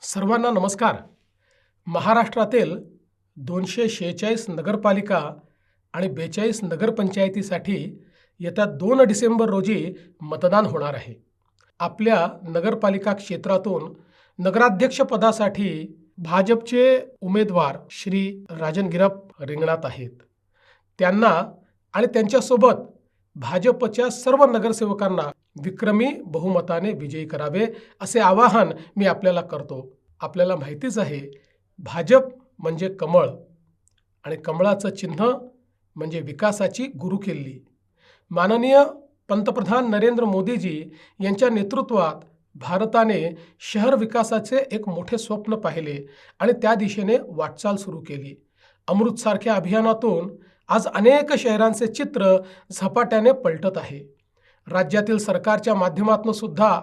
सर्वांना नमस्कार. महाराष्ट्रातील 246 नगरपालिका आणि 42 नगरपंचायतीसाठी येत्या 2 डिसेंबर रोजी मतदान होणार आहे. आपल्या नगरपालिका क्षेत्रातून नगराध्यक्षपदासाठी भाजपचे उमेदवार श्री राजन गिरप रिंगणात आहेत. त्यांना आणि त्यांच्यासोबत भाजपच्या सर्व नगरसेवकांना विक्रमी बहुमताने विजयी करावे असे आवाहन मी आपल्याला करतो. आपल्याला माहितीच आहे, भाजप म्हणजे कमळ आणि कमळाचं चिन्ह म्हणजे विकासाची गुरुकिल्ली. माननीय पंतप्रधान नरेंद्र मोदीजी यांच्या नेतृत्वात भारताने शहर विकासाचे एक मोठे स्वप्न पाहिले आणि त्या दिशेने वाटचाल सुरू केली. अमृतसारख्या अभियानातून आज अनेक शहरांचे चित्र झपाट्याने पलटत आहे. राज्यातील सरकारच्या माध्यमातून सुद्धा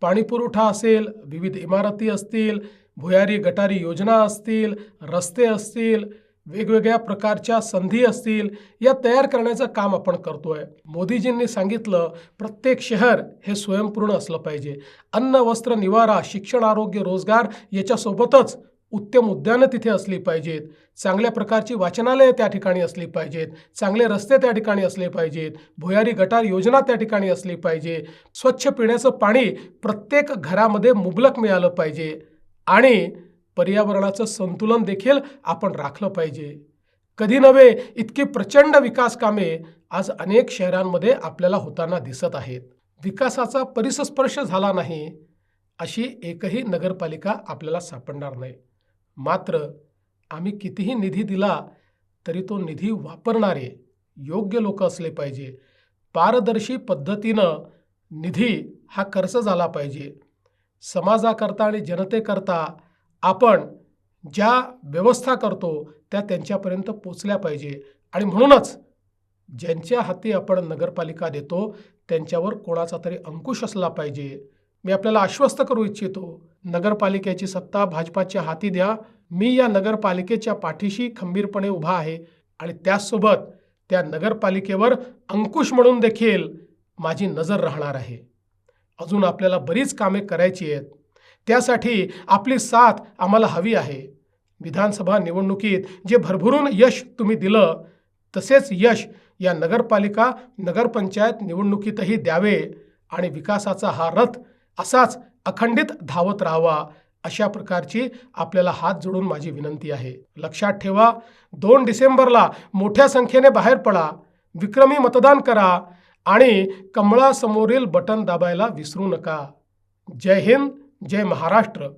पाणीपुरवठा असेल, विविध इमारती असतील, भुयारी गटारी योजना असतील, रस्ते असतील, वेगवेगळ्या प्रकारच्या संधी असतील, या तयार करण्याचं काम आपण करतोय. मोदीजींनी सांगितलं, प्रत्येक शहर हे स्वयंपूर्ण असलं पाहिजे. अन्न, वस्त्र, निवारा, शिक्षण, आरोग्य, रोजगार याच्यासोबतच उत्तम उद्यानं तिथे असली पाहिजेत. चांगल्या प्रकारची वाचनालयं त्या ठिकाणी असली पाहिजेत. चांगले रस्ते त्या ठिकाणी असले पाहिजेत. भुयारी गटार योजना त्या ठिकाणी असली पाहिजे. स्वच्छ पिण्याचं पाणी प्रत्येक घरामध्ये मुबलक मिळालं पाहिजे आणि पर्यावरणाचं संतुलन देखील आपण राखलं पाहिजे. कधी नव्हे इतकी प्रचंड विकास कामे आज अनेक शहरांमध्ये आपल्याला होताना दिसत आहेत. विकासाचा परिसस्पर्श झाला नाही अशी एकही नगरपालिका आपल्याला सापडणार नाही. मात्र आम्ही कितीही निधी दिला तरी तो निधी वापरणारे योग्य लोक असले पाहिजे. पारदर्शी पद्धतीनं निधी हा खर्च झाला पाहिजे. समाजाकरता आणि जनतेकरता आपण ज्या व्यवस्था करतो त्या त्यांच्यापर्यंत पोचल्या पाहिजे आणि म्हणूनच ज्यांच्या हाती आपण नगरपालिका देतो त्यांच्यावर कोणाचा तरी अंकुश असला पाहिजे. मी आपल्याला आश्वस्त करू इच्छितो, नगरपालिकेची सत्ता भाजपाच्या हाती द्या. मी या नगरपालिकेच्या पाठीशी खंबीरपणे उभा आहे आणि त्याचसोबत त्या नगरपालिकेवर अंकुश म्हणून देखील माझी नजर राहणार आहे. अजून आपल्याला बरीच कामे करायची आहेत. त्यासाठी आपली साथ आम्हाला हवी आहे. विधानसभा निवडणुकीत जे भरभरून यश तुम्ही दिलं तसेच यश या नगरपालिका नगरपंचायत निवडणुकीतही द्यावे आणि विकासाचा हा रथ असाच अखंडित धावत राहावा अशा प्रकारची आपल्याला हात जोडून माझी विनंती आहे. लक्षात ठेवा, 2 डिसेंबरला मोठ्या संख्येने बाहेर पडा, विक्रमी मतदान करा आणि कमळासमोरील बटन दाबायला विसरू नका. जय हिंद, जय महाराष्ट्र.